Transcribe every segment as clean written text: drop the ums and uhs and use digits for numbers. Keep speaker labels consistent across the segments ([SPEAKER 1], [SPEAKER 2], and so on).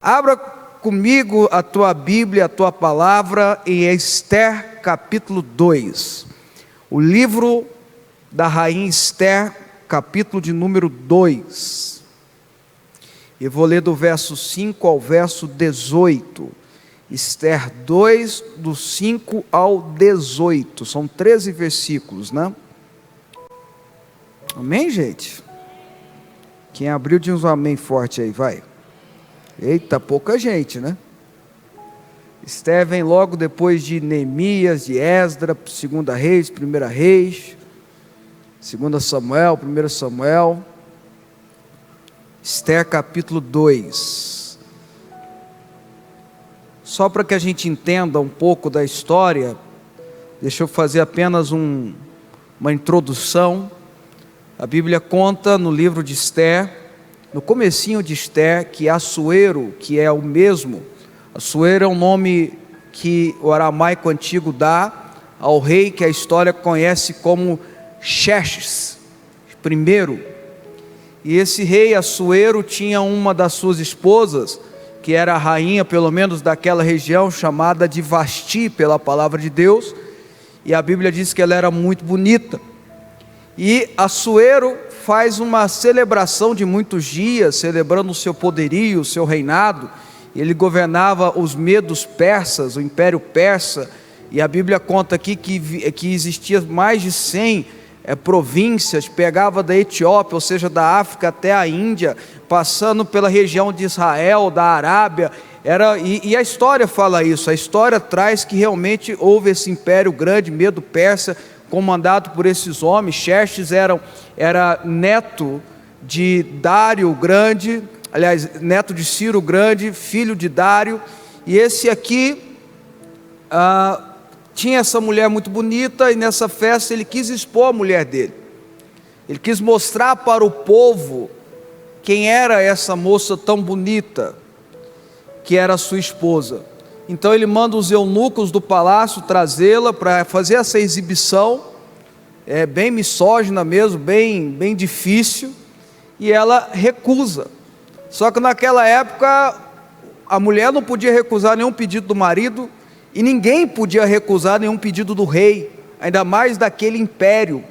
[SPEAKER 1] Abra comigo a tua Bíblia, a tua palavra em Esther capítulo 2. O livro da rainha Esther, capítulo de número 2. Eu vou ler do verso 5 ao verso 18. Esther 2, do 5 ao 18. São 13 versículos, né? Amém, gente? Quem abriu diz um amém forte aí, vai. Eita, pouca gente, né? Esther vem logo depois de Neemias, de Esdras, 2 Reis, 1 Reis, 2 Samuel, 1 Samuel. Esther capítulo 2. Só para que a gente entenda um pouco da história, deixa eu fazer apenas uma introdução. A Bíblia conta no livro de Esther, no comecinho de Esther, que Assuero, que é o mesmo, Assuero é um nome que o aramaico antigo dá ao rei que a história conhece como Xerxes I. E esse rei Assuero tinha uma das suas esposas, que era a rainha, pelo menos daquela região, chamada de Vasti, pela palavra de Deus, e a Bíblia diz que ela era muito bonita. E Assuero faz uma celebração de muitos dias, celebrando o seu poderio, o seu reinado. Ele governava os medos persas, o império persa, e a Bíblia conta aqui que existia mais de 100 províncias, pegava da Etiópia, ou seja, da África até a Índia, passando pela região de Israel, da Arábia, e a história fala isso, a história traz que realmente houve esse império grande, medo persa, comandado por esses homens. Xerxes era neto de Dário Grande, aliás, neto de Ciro Grande, filho de Dário, e esse aqui tinha essa mulher muito bonita, e nessa festa ele quis expor a mulher dele, ele quis mostrar para o povo quem era essa moça tão bonita, que era a sua esposa. Então ele manda os eunucos do palácio trazê-la para fazer essa exibição, bem misógina mesmo, bem difícil, e ela recusa. Só que naquela época a mulher não podia recusar nenhum pedido do marido, e ninguém podia recusar nenhum pedido do rei, ainda mais daquele império.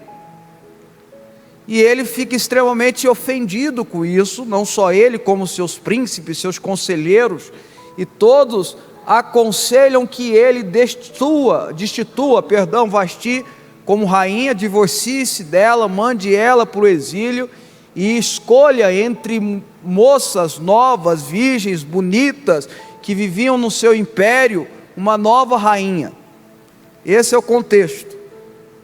[SPEAKER 1] E ele fica extremamente ofendido com isso, não só ele, como seus príncipes, seus conselheiros, e todos aconselham que ele destitua, Vasti como rainha, divorcie-se dela, mande ela para o exílio e escolha entre moças novas, virgens, bonitas, que viviam no seu império, uma nova rainha. Esse é o contexto.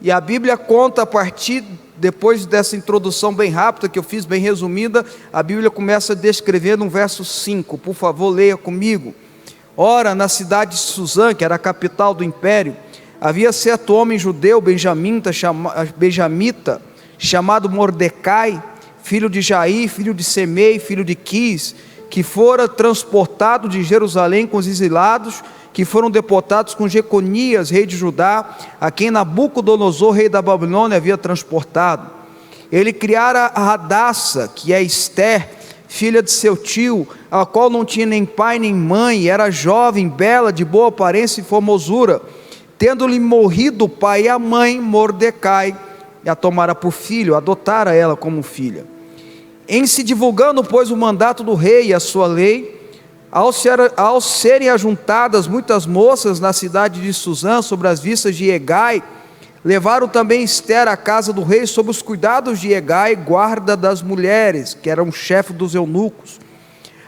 [SPEAKER 1] E a Bíblia conta a partir, depois dessa introdução bem rápida, que eu fiz bem resumida, a Bíblia começa a descrever no verso 5, por favor leia comigo. Ora, na cidade de Suzã, que era a capital do império, havia certo homem judeu, benjamita, chamado Mordecai, filho de Jair, filho de Semei, filho de Quis, que fora transportado de Jerusalém com os exilados, que foram deportados com Jeconias, rei de Judá, a quem Nabucodonosor, rei da Babilônia, havia transportado. Ele criara a Hadassah, que é Esther, filha de seu tio, a qual não tinha nem pai nem mãe, era jovem, bela, de boa aparência e formosura. Tendo-lhe morrido o pai e a mãe, Mordecai a tomara por filho, adotara ela como filha. Em se divulgando, pois, o mandato do rei e a sua lei, ao serem ajuntadas muitas moças na cidade de Suzã, sobre as vistas de Hegai, levaram também Esther à casa do rei, sob os cuidados de Hegai, guarda das mulheres, que era um chefe dos eunucos.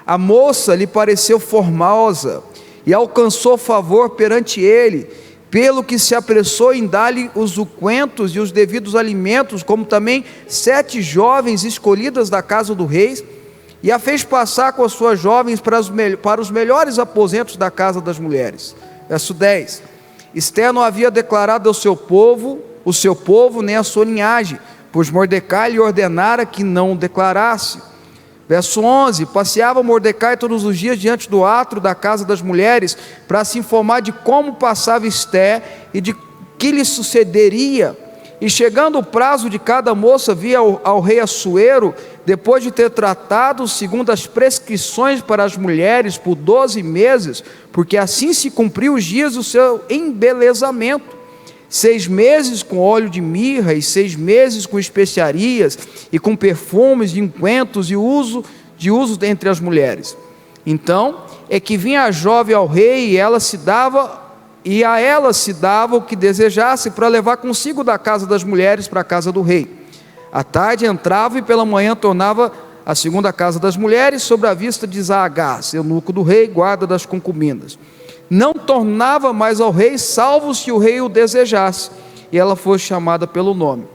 [SPEAKER 1] A moça lhe pareceu formosa, e alcançou favor perante ele, pelo que se apressou em dar-lhe os ungüentos e os devidos alimentos, como também 7 jovens escolhidas da casa do rei, e a fez passar com as suas jovens para os melhores aposentos da casa das mulheres. Verso 10. Esther não havia declarado ao seu povo, nem a sua linhagem, pois Mordecai lhe ordenara que não o declarasse. Verso 11. Passeava Mordecai todos os dias diante do átrio da casa das mulheres, para se informar de como passava Esther e de que lhe sucederia, E chegando o prazo de cada moça vir ao rei Assuero, depois de ter tratado segundo as prescrições para as mulheres por 12 meses, porque assim se cumpriu os dias do seu embelezamento, 6 meses com óleo de mirra, e 6 meses com especiarias, e com perfumes, e ungüentos, de uso entre as mulheres. Então é que vinha a jovem ao rei, e a ela se dava o que desejasse, para levar consigo da casa das mulheres para a casa do rei. À tarde entrava, e pela manhã tornava a segunda casa das mulheres, sobre a vista de Zaagás, eunuco do rei, guarda das concubinas. Não tornava mais ao rei, salvo se o rei o desejasse, e ela foi chamada pelo nome.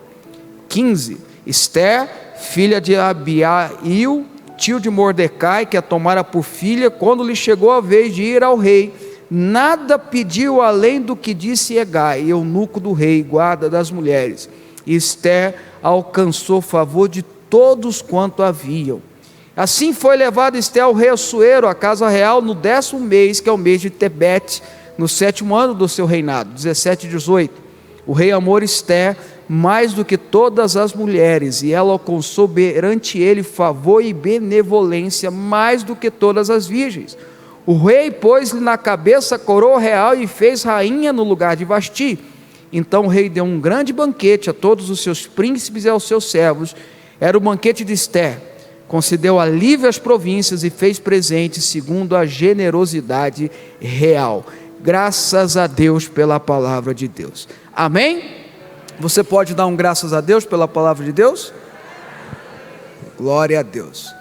[SPEAKER 1] 15. Esther, filha de Abiail, tio de Mordecai, que a tomara por filha, quando lhe chegou a vez de ir ao rei, nada pediu além do que disse Hegai, eunuco do rei, guarda das mulheres. E Esther alcançou favor de todos quanto haviam. Assim foi levada Esther ao rei Assuero, à casa real, no 10º mês, que é o mês de Tebete, no 7º ano do seu reinado, 17 e 18. O rei amou Esther mais do que todas as mulheres, e ela alcançou perante ele favor e benevolência mais do que todas as virgens. O rei pôs-lhe na cabeça a coroa real e fez rainha no lugar de Vasti. Então o rei deu um grande banquete a todos os seus príncipes e aos seus servos. Era o banquete de Esther. Concedeu alívio às províncias e fez presentes segundo a generosidade real. Graças a Deus pela palavra de Deus. Amém? Você pode dar um graças a Deus pela palavra de Deus? Glória a Deus.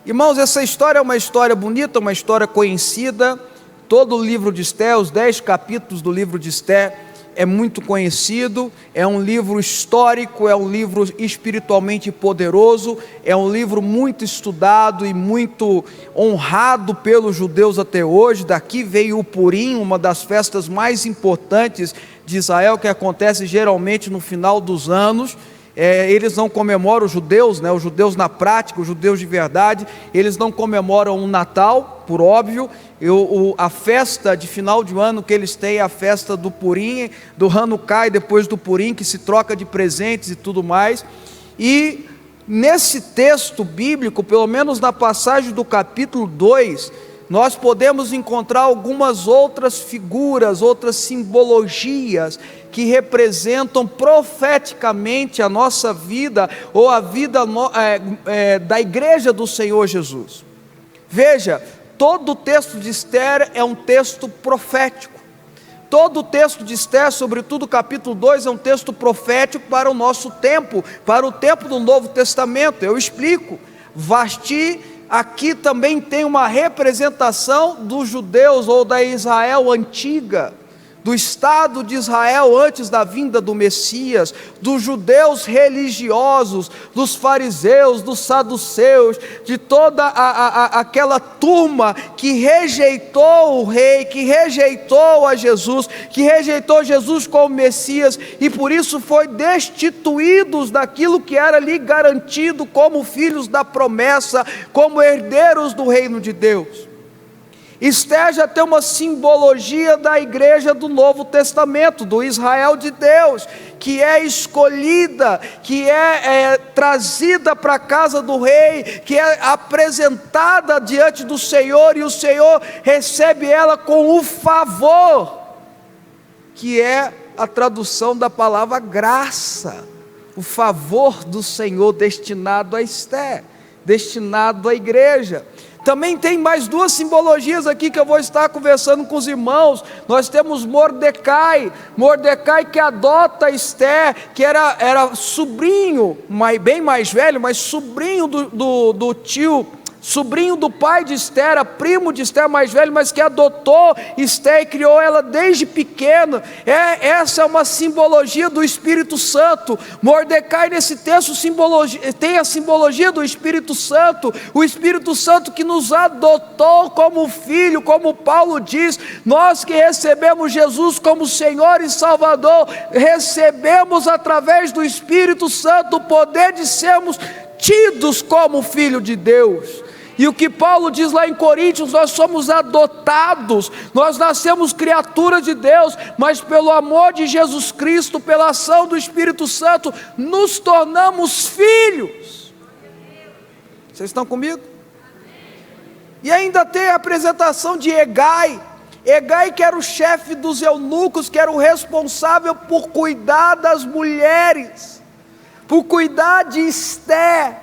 [SPEAKER 1] Irmãos, essa história é uma história bonita, uma história conhecida. Todo o livro de Esther, os 10 capítulos do livro de Esther, é muito conhecido, é um livro histórico, é um livro espiritualmente poderoso, é um livro muito estudado e muito honrado pelos judeus até hoje. Daqui veio o Purim, uma das festas mais importantes de Israel, que acontece geralmente no final dos anos. Eles não comemoram, os judeus na prática, os judeus de verdade, eles não comemoram o Natal, por óbvio. A festa de final de ano que eles têm é a festa do Purim, do Hanukkah, e depois do Purim, que se troca de presentes e tudo mais. E nesse texto bíblico, pelo menos na passagem do capítulo 2, nós podemos encontrar algumas outras figuras, outras simbologias que representam profeticamente a nossa vida, ou a vida da igreja do Senhor Jesus. Veja, todo o texto de Esther é um texto profético. Todo o texto de Esther, sobretudo o capítulo 2, é um texto profético para o nosso tempo, para o tempo do Novo Testamento. Eu explico. Vasti aqui também tem uma representação dos judeus, ou da Israel antiga, do Estado de Israel antes da vinda do Messias, dos judeus religiosos, dos fariseus, dos saduceus, de toda aquela turma que rejeitou o rei, que rejeitou a Jesus, que rejeitou Jesus como Messias, e por isso foi destituídos daquilo que era lhe garantido como filhos da promessa, como herdeiros do reino de Deus. Esther já tem uma simbologia da igreja do Novo Testamento, do Israel de Deus, que é escolhida, que é trazida para a casa do rei, que é apresentada diante do Senhor, e o Senhor recebe ela com o favor, que é a tradução da palavra graça, o favor do Senhor destinado a Esther, destinado à igreja. Também tem mais duas simbologias aqui que eu vou estar conversando com os irmãos. Nós temos Mordecai que adota Esther, que era sobrinho, bem mais velho, mas sobrinho do tio, sobrinho do pai de Esther, era primo de Esther mais velho, mas que adotou Esther e criou ela desde pequena. Essa é uma simbologia do Espírito Santo. Mordecai nesse texto tem a simbologia do Espírito Santo, o Espírito Santo que nos adotou como filho, como Paulo diz, nós que recebemos Jesus como Senhor e Salvador, recebemos através do Espírito Santo o poder de sermos tidos como filho de Deus. E o que Paulo diz lá em Coríntios, nós somos adotados, nós nascemos criaturas de Deus, mas pelo amor de Jesus Cristo, pela ação do Espírito Santo, nos tornamos filhos. Vocês estão comigo? E ainda tem a apresentação de Hegai. Hegai, que era o chefe dos eunucos, que era o responsável por cuidar das mulheres, por cuidar de Esther.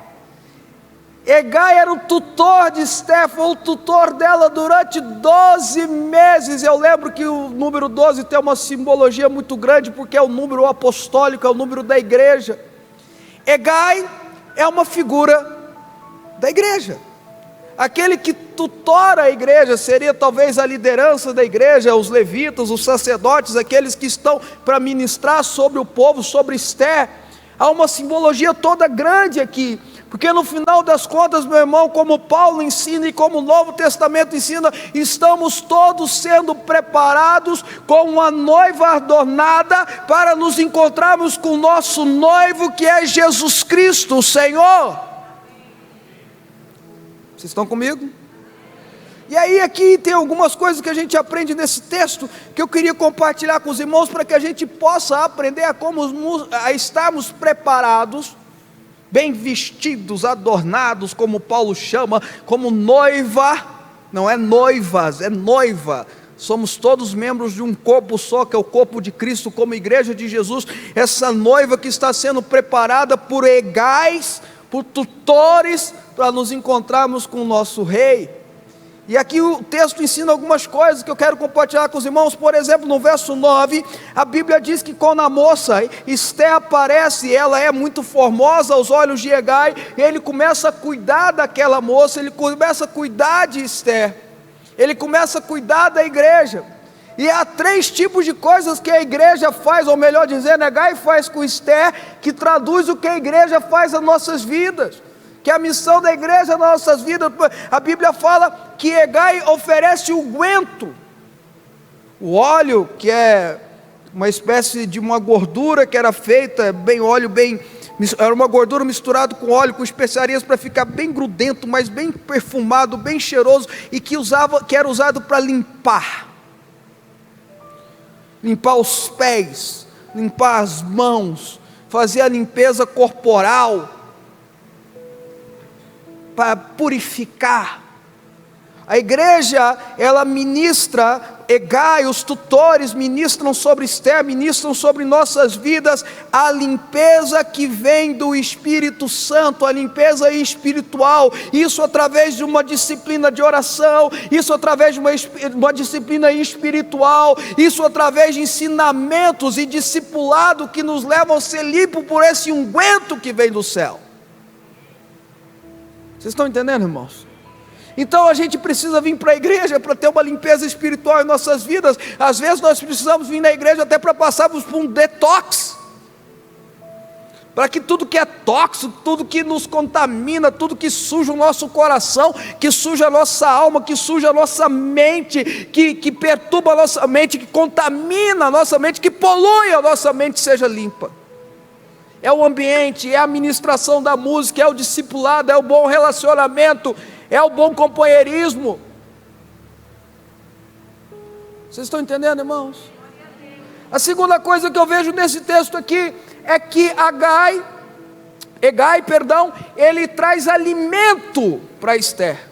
[SPEAKER 1] Hegai era o tutor de Esther, foi o tutor dela durante 12 meses. Eu lembro que o número 12 tem uma simbologia muito grande, porque é o número apostólico, é o número da igreja. Hegai é uma figura da igreja. Aquele que tutora a igreja seria talvez a liderança da igreja, os levitas, os sacerdotes, aqueles que estão para ministrar sobre o povo, sobre Esther. Há uma simbologia toda grande aqui, porque no final das contas, meu irmão, como Paulo ensina e como o Novo Testamento ensina, estamos todos sendo preparados com uma noiva adornada para nos encontrarmos com o nosso noivo, que é Jesus Cristo, o Senhor. Vocês estão comigo? E aí aqui tem algumas coisas que a gente aprende nesse texto, que eu queria compartilhar com os irmãos, para que a gente possa aprender a estarmos preparados, bem vestidos, adornados, como Paulo chama, como noiva. Não é noivas, é noiva. Somos todos membros de um corpo só, que é o corpo de Cristo, como igreja de Jesus. Essa noiva que está sendo preparada por egais, por tutores, para nos encontrarmos com o nosso rei. E aqui o texto ensina algumas coisas que eu quero compartilhar com os irmãos. Por exemplo, no verso 9, a Bíblia diz que quando a moça Esther aparece, ela é muito formosa aos olhos de Hegai, ele começa a cuidar daquela moça, ele começa a cuidar de Esther, ele começa a cuidar da igreja. E há 3 tipos de coisas que a igreja faz, ou melhor dizendo, Hegai faz com Esther, que traduz o que a igreja faz nas nossas vidas, que é a missão da igreja nas nossas vidas. A Bíblia fala que Hegai oferece o unguento, o óleo, que é uma espécie de uma gordura que era feita, era uma gordura misturada com óleo, com especiarias, para ficar bem grudento, mas bem perfumado, bem cheiroso, e que era usado para limpar os pés, limpar as mãos, fazer a limpeza corporal, para purificar. A igreja, ela ministra, Hegai, os tutores ministram sobre Esther, ministram sobre nossas vidas a limpeza que vem do Espírito Santo, a limpeza espiritual, isso através de uma disciplina de oração, isso através de uma disciplina espiritual, isso através de ensinamentos e discipulado que nos levam a ser limpos por esse unguento que vem do céu. Vocês estão entendendo, irmãos? Então a gente precisa vir para a igreja para ter uma limpeza espiritual em nossas vidas. Às vezes nós precisamos vir na igreja até para passarmos por um detox, para que tudo que é tóxico, tudo que nos contamina, tudo que suja o nosso coração, que suja a nossa alma, que suja a nossa mente, que perturba a nossa mente, que contamina a nossa mente, que polui a nossa mente, seja limpa. É o ambiente, é a ministração da música, é o discipulado, é o bom relacionamento, é o bom companheirismo. Vocês estão entendendo, irmãos? A segunda coisa que eu vejo nesse texto aqui é que Hegai, ele traz alimento para Esther.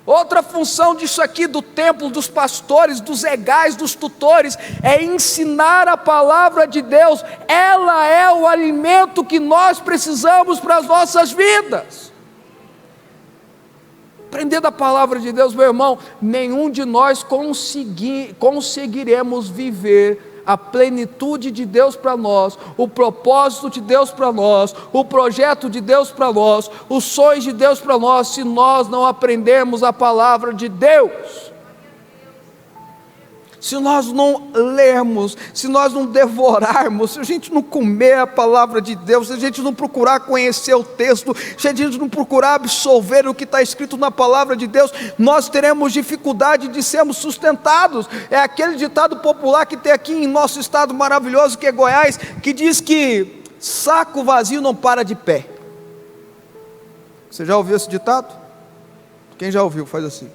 [SPEAKER 1] Outra função disso aqui, do templo, dos pastores, dos egais, dos tutores, é ensinar a palavra de Deus. Ela é o alimento que nós precisamos para as nossas vidas. Aprender da palavra de Deus, meu irmão, nenhum de nós conseguiremos viver a plenitude de Deus para nós, o propósito de Deus para nós, o projeto de Deus para nós, os sonhos de Deus para nós, se nós não aprendermos a palavra de Deus. Se nós não lermos, se nós não devorarmos, se a gente não comer a palavra de Deus, se a gente não procurar conhecer o texto, se a gente não procurar absorver o que está escrito na palavra de Deus, nós teremos dificuldade de sermos sustentados. É aquele ditado popular que tem aqui em nosso estado maravilhoso, que é Goiás, que diz que saco vazio não para de pé. Você já ouviu esse ditado? Quem já ouviu, faz assim.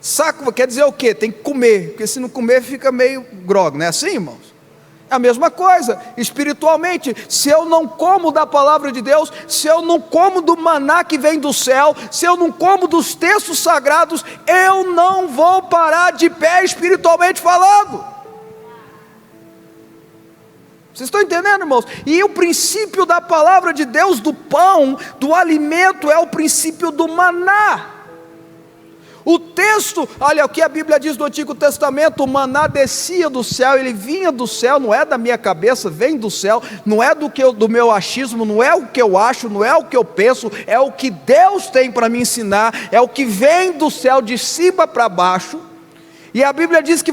[SPEAKER 1] Saco quer dizer o quê? Tem que comer, porque se não comer fica meio grogue, não é assim, irmãos? É a mesma coisa, espiritualmente, se eu não como da palavra de Deus, se eu não como do maná que vem do céu, se eu não como dos textos sagrados, eu não vou parar de pé espiritualmente falando. Vocês estão entendendo, irmãos? E o princípio da palavra de Deus, do pão, do alimento, é o princípio do maná. O texto, olha o que a Bíblia diz do Antigo Testamento: o maná descia do céu, ele vinha do céu, não é da minha cabeça, vem do céu, não é do meu achismo, não é o que eu acho, não é o que eu penso, é o que Deus tem para me ensinar, é o que vem do céu de cima para baixo. E a Bíblia diz que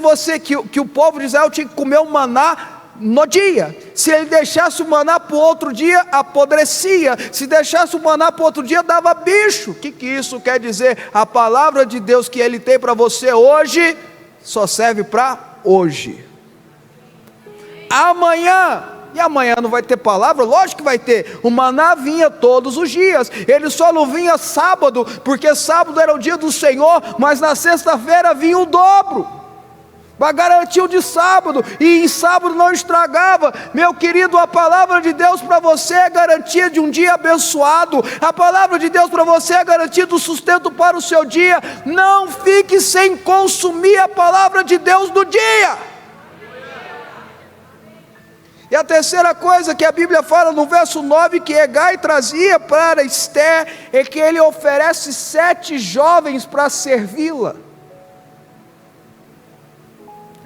[SPEAKER 1] o povo de Israel tinha que comer o maná no dia. Se ele deixasse o maná para o outro dia, apodrecia. Se deixasse o maná para o outro dia, dava bicho. O que isso quer dizer? A palavra de Deus que ele tem para você hoje, só serve para hoje. Amanhã, e amanhã não vai ter palavra? Lógico que vai ter. O maná vinha todos os dias, ele só não vinha sábado, porque sábado era o dia do Senhor, mas na sexta-feira vinha o dobro, para garantir o de sábado, e em sábado não estragava. Meu querido, a palavra de Deus para você é garantia de um dia abençoado, a palavra de Deus para você é garantia do sustento para o seu dia. Não fique sem consumir a palavra de Deus do dia. E a terceira coisa que a Bíblia fala no verso 9, que Hegai trazia para Esther, é que ele oferece 7 jovens para servi-la.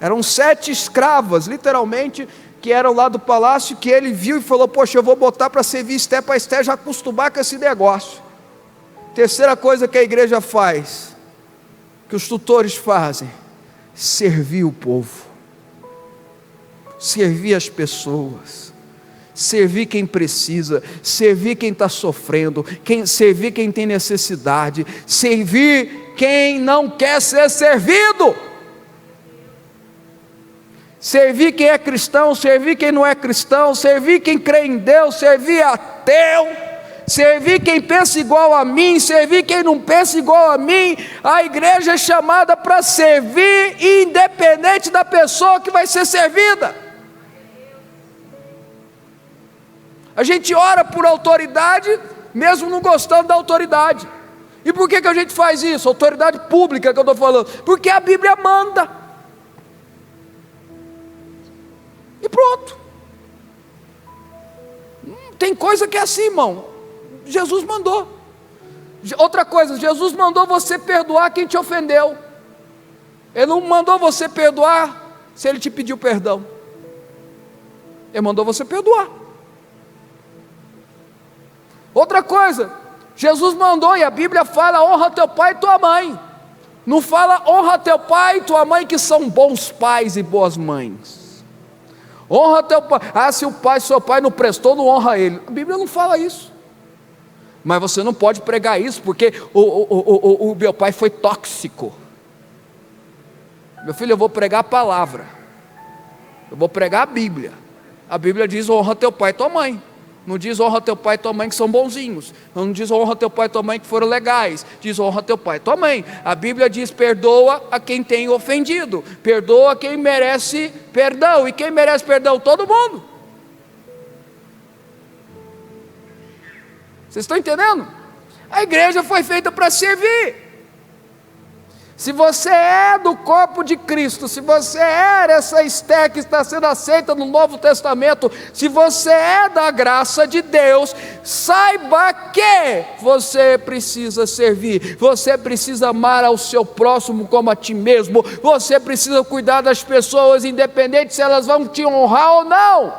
[SPEAKER 1] Eram 7 escravas, literalmente, que eram lá do palácio, que ele viu e falou: poxa, eu vou botar para servir Esther, para Esther já acostumar com esse negócio. Terceira coisa que a igreja faz, que os tutores fazem: servir o povo, servir as pessoas, servir quem precisa, servir quem está sofrendo, servir quem tem necessidade, servir quem não quer ser servido. Servir quem é cristão, servir quem não é cristão, servir quem crê em Deus, servir ateu, servir quem pensa igual a mim, servir quem não pensa igual a mim. A igreja é chamada para servir, independente da pessoa que vai ser servida. A gente ora por autoridade, mesmo não gostando da autoridade. E por que a gente faz isso? Autoridade pública que eu estou falando, porque a Bíblia manda. E pronto. Tem coisa que é assim, irmão. Jesus mandou. Outra coisa, Jesus mandou você perdoar quem te ofendeu. Ele não mandou você perdoar se ele te pediu perdão. Ele mandou você perdoar. Outra coisa, Jesus mandou, e a Bíblia fala: honra teu pai e tua mãe. Não fala honra teu pai e tua mãe, que são bons pais e boas mães. Honra teu pai. Se seu pai não prestou, não honra ele. A Bíblia não fala isso. Mas você não pode pregar isso, porque o meu pai foi tóxico. Meu filho, eu vou pregar a palavra, eu vou pregar a Bíblia. A Bíblia diz: honra teu pai e tua mãe. Não diz honra teu pai e tua mãe que são bonzinhos. Não diz honra teu pai e tua mãe que foram legais. Diz honra teu pai e tua mãe. A Bíblia diz: perdoa a quem tem ofendido. Perdoa quem merece perdão. E quem merece perdão? Todo mundo. Vocês estão entendendo? A igreja foi feita para servir. Se você é do corpo de Cristo, se você é essa Esther que está sendo aceita no Novo Testamento, se você é da graça de Deus, saiba que você precisa servir, você precisa amar ao seu próximo como a ti mesmo, você precisa cuidar das pessoas, independente se elas vão te honrar ou não.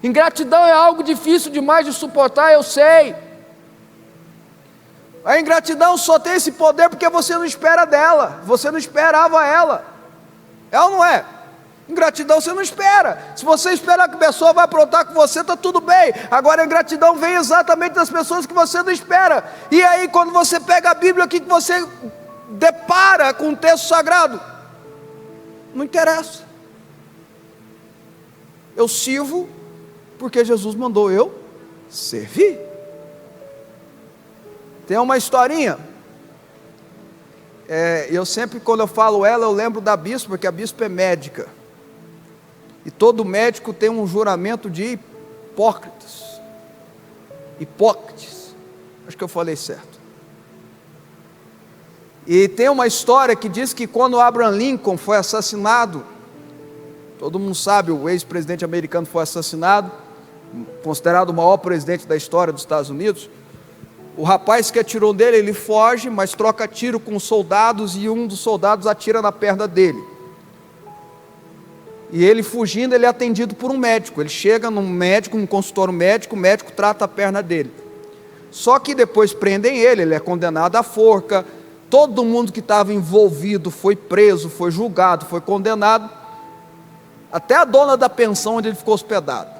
[SPEAKER 1] Ingratidão é algo difícil demais de suportar, eu sei. A ingratidão só tem esse poder porque você não espera dela, você não esperava ela. É ou não é? Ingratidão você não espera. Se você esperar que a pessoa vai aprontar com você, está tudo bem. Agora a ingratidão vem exatamente das pessoas que você não espera. E aí quando você pega a Bíblia, o que você depara com o texto sagrado? Não interessa. Eu sirvo porque Jesus mandou eu servir. Tem uma historinha, eu sempre, quando eu falo ela, eu lembro da bispa, porque a bispa é médica, e todo médico tem um juramento de Hipócrates, acho que eu falei certo. E tem uma história que diz que quando Abraham Lincoln foi assassinado, todo mundo sabe, o ex-presidente americano foi assassinado, considerado o maior presidente da história dos Estados Unidos. O rapaz que atirou nele, ele foge, mas troca tiro com os soldados, e um dos soldados atira na perna dele. E ele fugindo, ele é atendido por um médico. Ele chega num consultório médico, o médico trata a perna dele. Só que depois prendem ele é condenado à forca. Todo mundo que estava envolvido foi preso, foi julgado, foi condenado. Até a dona da pensão onde ele ficou hospedado.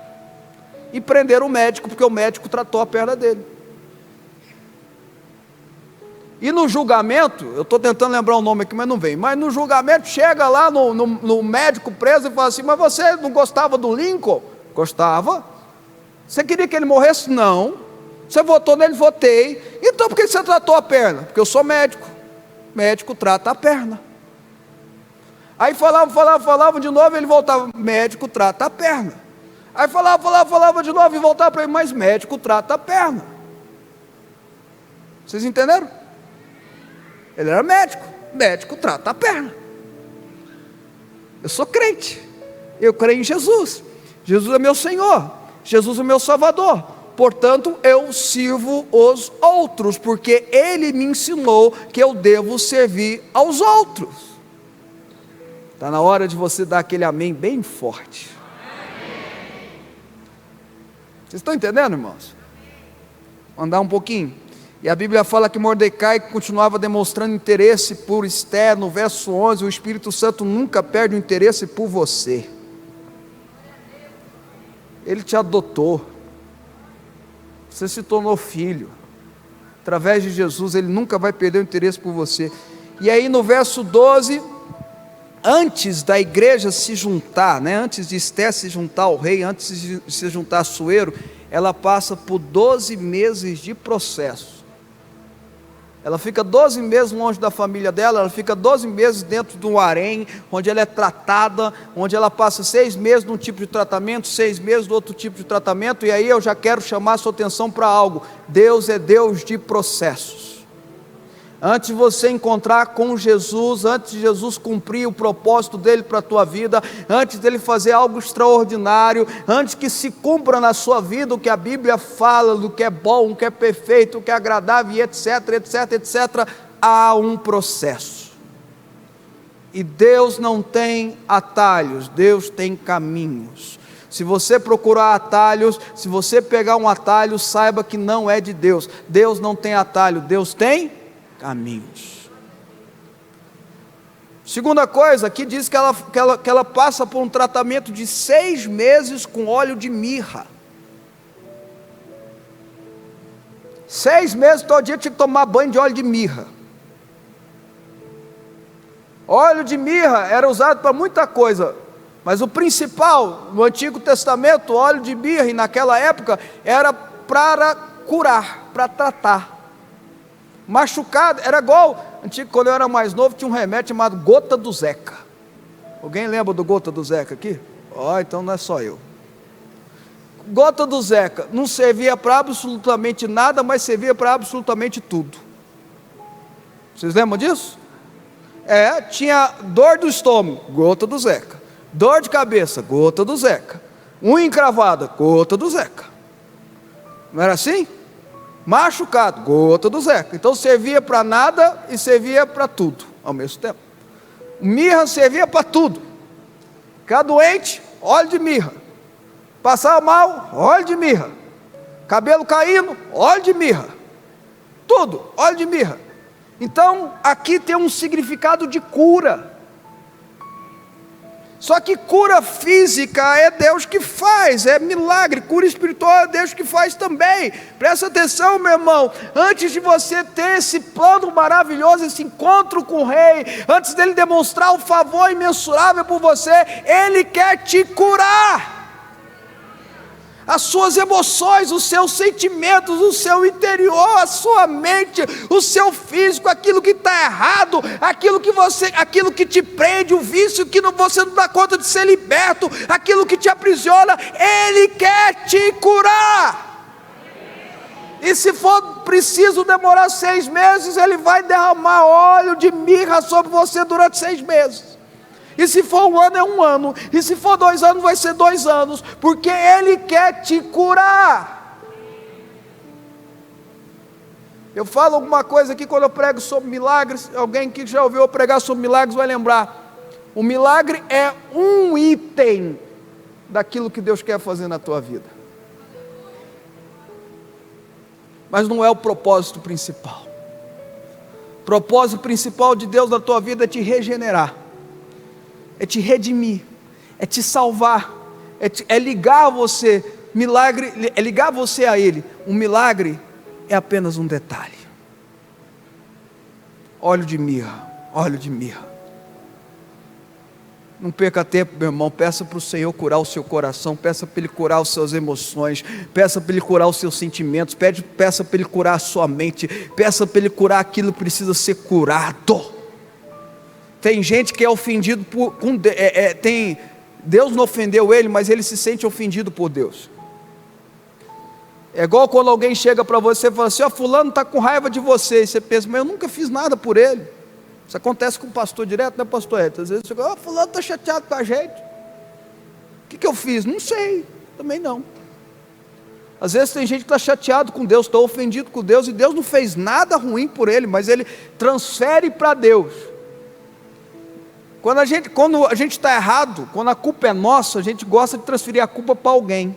[SPEAKER 1] E prenderam o médico, porque o médico tratou a perna dele. E no julgamento, eu estou tentando lembrar o nome aqui, mas não vem. Mas no julgamento, chega lá no médico preso e fala assim: mas você não gostava do Lincoln? Gostava. Você queria que ele morresse? Não. Você votou nele? Votei. Então por que você tratou a perna? Porque eu sou médico. Médico trata a perna. Aí falava de novo, ele voltava: médico trata a perna. Aí falava de novo e voltava para ele: mas médico trata a perna. Vocês entenderam? Ele era médico, médico trata a perna. Eu sou crente, eu creio em Jesus, Jesus é meu Senhor, Jesus é meu Salvador, portanto eu sirvo os outros, porque Ele me ensinou que eu devo servir aos outros. Está na hora de você dar aquele amém bem forte. Vocês estão entendendo, irmãos? Vou andar um pouquinho. E a Bíblia fala que Mordecai continuava demonstrando interesse por Esther. No verso 11, o Espírito Santo nunca perde o interesse por você. Ele te adotou, você se tornou filho. Através de Jesus, Ele nunca vai perder o interesse por você. E aí no verso 12, antes da igreja se juntar, antes de Esther se juntar ao rei, antes de se juntar a Assuero, ela passa por 12 meses de processo. Ela fica 12 meses longe da família dela, ela fica 12 meses dentro de um harém, onde ela é tratada, onde ela passa 6 meses num tipo de tratamento, 6 meses do outro tipo de tratamento. E aí eu já quero chamar a sua atenção para algo: Deus é Deus de processos. Antes de você encontrar com Jesus, antes de Jesus cumprir o propósito dele para a tua vida, antes dele fazer algo extraordinário, antes que se cumpra na sua vida o que a Bíblia fala, do que é bom, o que é perfeito, o que é agradável, e etc, há um processo. E Deus não tem atalhos, Deus tem caminhos. Se você procurar atalhos, se você pegar um atalho, saiba que não é de Deus. Deus não tem atalho, Deus tem caminhos. Segunda coisa, aqui diz que ela passa por um tratamento de 6 meses com óleo de mirra. 6 meses, todo dia tinha que tomar banho de óleo de mirra. Óleo de mirra era usado para muita coisa, mas o principal, no Antigo Testamento, o óleo de mirra, e naquela época, era para curar, para tratar. Machucado, era igual, antigo, quando eu era mais novo, tinha um remédio chamado gota do Zeca. Alguém lembra do gota do Zeca aqui? Então não é só eu. Gota do Zeca não servia para absolutamente nada, mas servia para absolutamente tudo. Vocês lembram disso? Tinha dor do estômago, gota do Zeca. Dor de cabeça, gota do Zeca. Unha encravada, gota do Zeca. Não era assim? Machucado, gota do Zeca. Então servia para nada e servia para tudo ao mesmo tempo. Mirra servia para tudo. Ficar doente, óleo de mirra. Passar mal, óleo de mirra. Cabelo caindo, óleo de mirra. Tudo, óleo de mirra. Então aqui tem um significado de cura. Só que cura física é Deus que faz, é milagre. Cura espiritual é Deus que faz também. Presta atenção, meu irmão. Antes de você ter esse plano maravilhoso, esse encontro com o rei, antes dele demonstrar o favor imensurável por você, ele quer te curar. as suas emoções, os seus sentimentos, o seu interior, a sua mente, o seu físico, aquilo que está errado, aquilo que te prende, o vício que você não dá conta de ser liberto, aquilo que te aprisiona, Ele quer te curar. E se for preciso demorar 6 meses, Ele vai derramar óleo de mirra sobre você durante 6 meses. E se for 1 ano, é 1 ano. E se for 2 anos, vai ser 2 anos. Porque Ele quer te curar. Eu falo alguma coisa aqui quando eu prego sobre milagres. Alguém que já ouviu eu pregar sobre milagres vai lembrar. O milagre é um item daquilo que Deus quer fazer na tua vida. Mas não é o propósito principal. O propósito principal de Deus na tua vida é te regenerar, é te redimir, é te salvar, é ligar você. Milagre é ligar você a Ele. Um milagre é apenas um detalhe. Óleo de mirra, óleo de mirra. Não perca tempo, meu irmão. Peça para o Senhor curar o seu coração, peça para Ele curar as suas emoções, peça para Ele curar os seus sentimentos, peça para Ele curar a sua mente, peça para Ele curar aquilo que precisa ser curado. Tem gente que é ofendido Deus não ofendeu ele, mas ele se sente ofendido por Deus. É igual quando alguém chega para você e fala assim: fulano está com raiva de você, e você pensa, mas eu nunca fiz nada por ele. Isso acontece com o pastor direto, né, pastor Edson? Às vezes você fala: fulano está chateado com a gente. O que eu fiz? Não sei, também não. Às vezes tem gente que está chateado com Deus, está ofendido com Deus, e Deus não fez nada ruim por ele, mas ele transfere para Deus. Quando a gente está errado, quando a culpa é nossa, a gente gosta de transferir a culpa para alguém.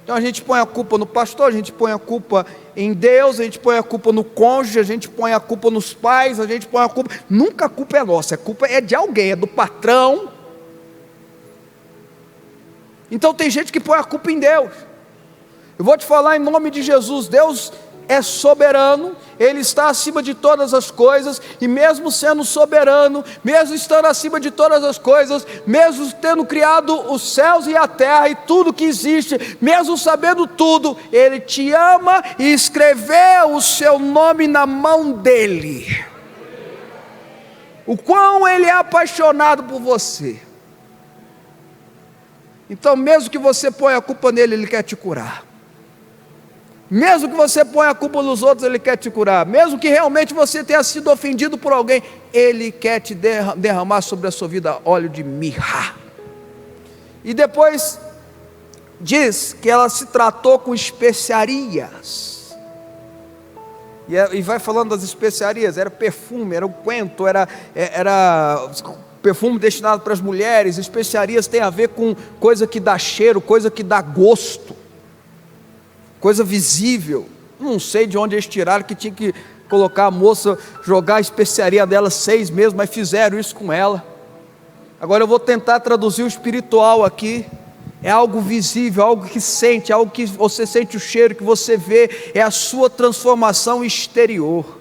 [SPEAKER 1] Então a gente põe a culpa no pastor, a gente põe a culpa em Deus, a gente põe a culpa no cônjuge, a gente põe a culpa nos pais, a gente põe a culpa... Nunca a culpa é nossa, a culpa é de alguém, é do patrão. Então tem gente que põe a culpa em Deus. Eu vou te falar em nome de Jesus. Deus é soberano, Ele está acima de todas as coisas, e mesmo sendo soberano, mesmo estando acima de todas as coisas, mesmo tendo criado os céus e a terra e tudo que existe, mesmo sabendo tudo, Ele te ama e escreveu o seu nome na mão dEle. O quão Ele é apaixonado por você. Então mesmo que você ponha a culpa nele, Ele quer te curar. Mesmo que você ponha a culpa nos outros, Ele quer te curar. Mesmo que realmente você tenha sido ofendido por alguém, Ele quer te derramar sobre a sua vida óleo de mirra. E depois diz que ela se tratou com especiarias. E vai falando das especiarias. Era perfume, era unguento, era perfume destinado para as mulheres. Especiarias tem a ver com coisa que dá cheiro, coisa que dá gosto, coisa visível. Não sei de onde eles tiraram que tinha que colocar a moça, jogar a especiaria dela 6 meses, mas fizeram isso com ela. Agora eu vou tentar traduzir o espiritual aqui. É algo visível, algo que sente, algo que você sente o cheiro, que você vê, é a sua transformação exterior.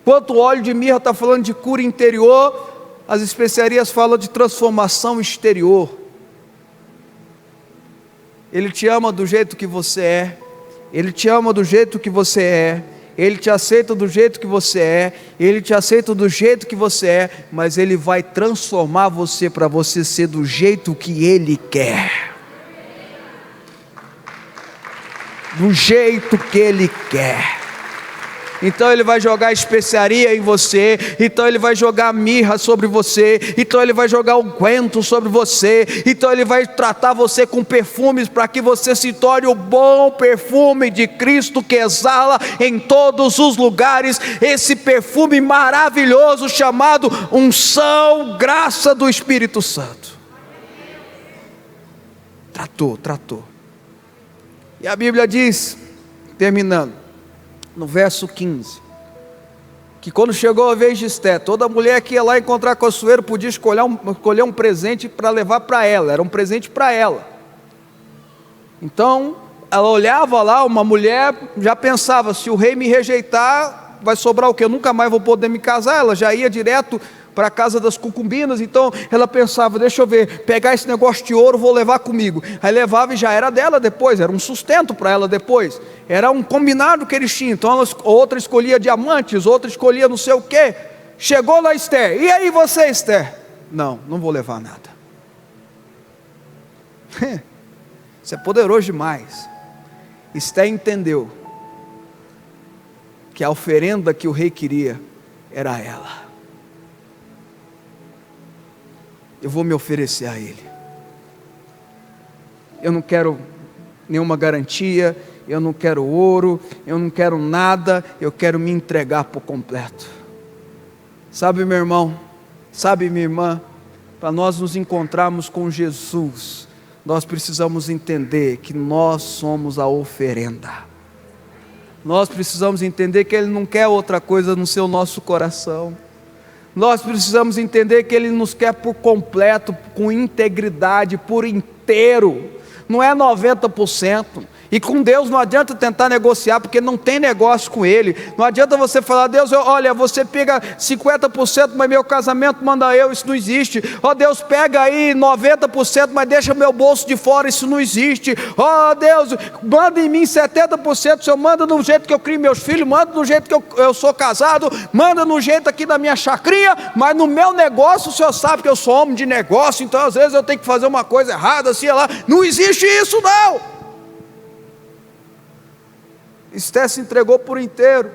[SPEAKER 1] Enquanto o óleo de mirra está falando de cura interior, as especiarias falam de transformação exterior. Ele te ama do jeito que você é. Ele te ama do jeito que você é. Ele te aceita do jeito que você é. Ele te aceita do jeito que você é. Mas Ele vai transformar você para você ser do jeito que Ele quer. Do jeito que Ele quer. Então Ele vai jogar especiaria em você, então Ele vai jogar mirra sobre você, então Ele vai jogar unguento sobre você, então Ele vai tratar você com perfumes para que você se torne o bom perfume de Cristo que exala em todos os lugares, esse perfume maravilhoso chamado unção, graça do Espírito Santo. Tratou. E a Bíblia diz, terminando, no verso 15, que quando chegou a vez de Esté, toda mulher que ia lá encontrar com a Assuero podia escolher um presente para levar para ela, era um presente para ela. Então ela olhava lá, uma mulher já pensava: se o rei me rejeitar, vai sobrar o quê? Eu nunca mais vou poder me casar. Ela já ia direto para a casa das concubinas, então ela pensava, deixa eu ver, pegar esse negócio de ouro, vou levar comigo. Aí levava e já era dela depois, era um sustento para ela depois, era um combinado que eles tinham. Então outra escolhia diamantes, outra escolhia não sei o quê. Chegou na Esther, e aí você, Esther? Não vou levar nada. Isso é poderoso demais. Esther entendeu que a oferenda que o rei queria era ela. Eu vou me oferecer a ele. Eu não quero nenhuma garantia, eu não quero ouro, eu não quero nada, eu quero me entregar por completo. Sabe, meu irmão, sabe, minha irmã, para nós nos encontrarmos com Jesus, nós precisamos entender que nós somos a oferenda. Nós precisamos entender que Ele não quer outra coisa no seu nosso coração. Nós precisamos entender que Ele nos quer por completo, com integridade, por inteiro. Não é 90%. E com Deus não adianta tentar negociar, porque não tem negócio com Ele. Não adianta você falar, Deus, olha, você pega 50%, mas meu casamento manda eu, isso não existe. Ó Deus, pega aí 90%, mas deixa meu bolso de fora, isso não existe. Ó Deus, manda em mim 70%, o Senhor manda no jeito que eu crio meus filhos, manda no jeito que eu sou casado, manda no jeito aqui da minha chacrinha, mas no meu negócio o Senhor sabe que eu sou homem de negócio, então às vezes eu tenho que fazer uma coisa errada, assim, lá. Não existe isso não. Esther se entregou por inteiro,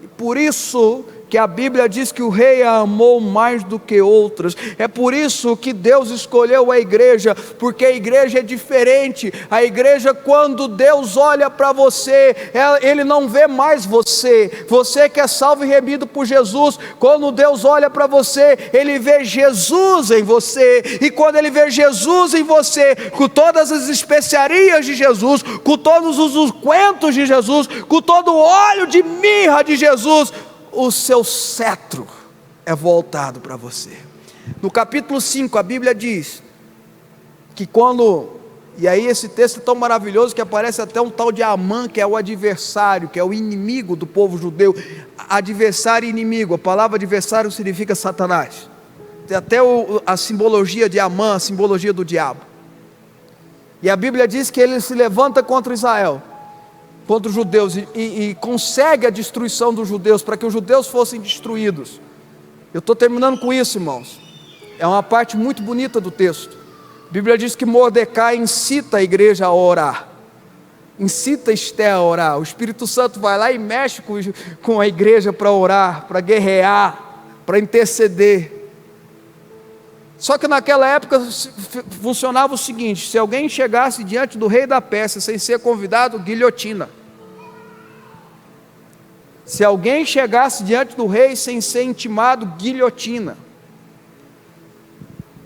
[SPEAKER 1] e por isso que a Bíblia diz que o rei a amou mais do que outras. É por isso que Deus escolheu a igreja, porque a igreja é diferente. A igreja, quando Deus olha para você, Ele não vê mais você que é salvo e remido por Jesus. Quando Deus olha para você, Ele vê Jesus em você, e quando Ele vê Jesus em você, com todas as especiarias de Jesus, com todos os ungüentos de Jesus, com todo o óleo de mirra de Jesus, o seu cetro é voltado para você. No capítulo 5 a Bíblia diz que e aí esse texto é tão maravilhoso que aparece até um tal de Amã, que é o adversário, que é o inimigo do povo judeu. Adversário e inimigo, a palavra adversário significa Satanás. Tem até a simbologia de Amã, a simbologia do diabo. E a Bíblia diz que ele se levanta contra Israel, contra os judeus, e consegue a destruição dos judeus, para que os judeus fossem destruídos. Eu estou terminando com isso, irmãos. É uma parte muito bonita do texto. A Bíblia diz que Mordecai incita a igreja a orar, incita Esther a orar. O Espírito Santo vai lá e mexe com a igreja para orar, para guerrear, para interceder. Só que naquela época funcionava o seguinte: se alguém chegasse diante do rei da Pérsia sem ser convidado, guilhotina. Se alguém chegasse diante do rei sem ser intimado, guilhotina.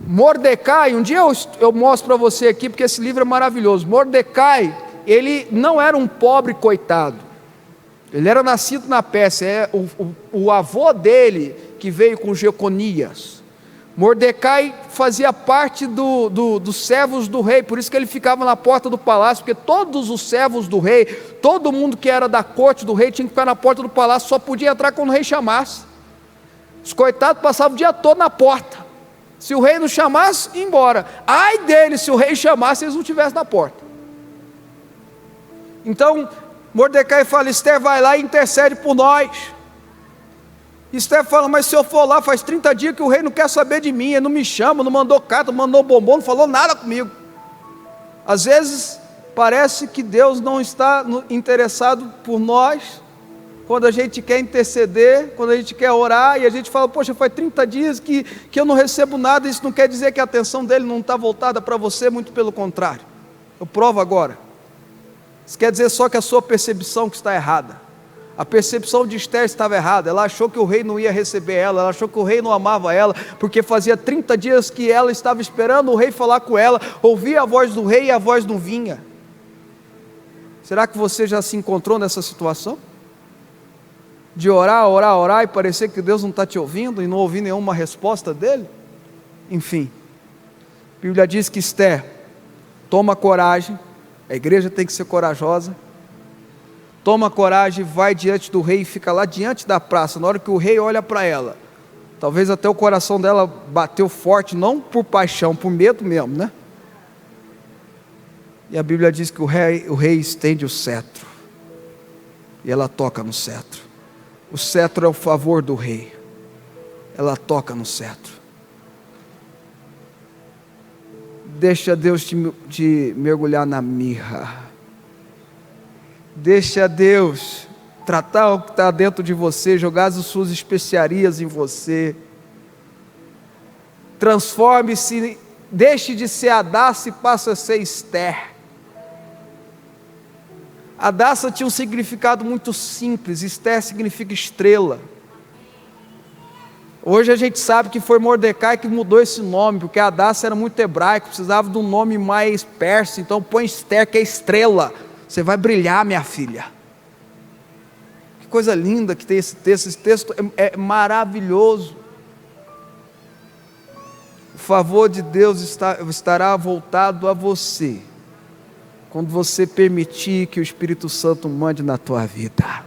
[SPEAKER 1] Mordecai, um dia eu mostro para você aqui, porque esse livro é maravilhoso. Mordecai, ele não era um pobre coitado, ele era nascido na Pérsia, o avô dele que veio com Jeconias. Mordecai fazia parte dos servos do rei, por isso que ele ficava na porta do palácio, porque todos os servos do rei, todo mundo que era da corte do rei tinha que ficar na porta do palácio, só podia entrar quando o rei chamasse. Os coitados passavam o dia todo na porta. Se o rei não chamasse, ia embora. Ai deles se o rei chamasse, eles não estivessem na porta. Então Mordecai fala: Esther, vai lá e intercede por nós. Esther fala: mas se eu for lá, faz 30 dias que o rei não quer saber de mim, ele não me chama, não mandou carta, não mandou bombom, não falou nada comigo. Às vezes parece que Deus não está interessado por nós, quando a gente quer interceder, quando a gente quer orar, e a gente fala: poxa, faz 30 dias que eu não recebo nada. Isso não quer dizer que a atenção dele não está voltada para você, muito pelo contrário. Eu provo agora. Isso quer dizer só que a sua percepção que está errada. A percepção de Esther estava errada. Ela achou que o rei não ia receber ela achou que o rei não amava ela, porque fazia 30 dias que ela estava esperando o rei falar com ela, ouvia a voz do rei e a voz não vinha. Será que você já se encontrou nessa situação? De orar e parecer que Deus não está te ouvindo e não ouvir nenhuma resposta dele? Enfim, a Bíblia diz que Esther toma coragem, a igreja tem que ser corajosa, toma coragem, vai diante do rei e fica lá diante da praça. Na hora que o rei olha para ela, talvez até o coração dela bateu forte, não por paixão, por medo mesmo, né? E a Bíblia diz que o rei estende o cetro, e ela toca no cetro. O cetro é o favor do rei, ela toca no cetro. Deixa Deus te mergulhar na mirra. Deixa Deus tratar o que está dentro de você, jogar as suas especiarias em você. Transforme-se, deixe de ser Hadassah e passe a ser Esther. Hadassah tinha um significado muito simples, Esther significa estrela. Hoje a gente sabe que foi Mordecai que mudou esse nome, porque Hadassah era muito hebraico, precisava de um nome mais persa, então põe Esther, que é estrela. Você vai brilhar, minha filha. Que coisa linda que tem esse texto é maravilhoso. O favor de Deus estará voltado a você, quando você permitir que o Espírito Santo mande na tua vida.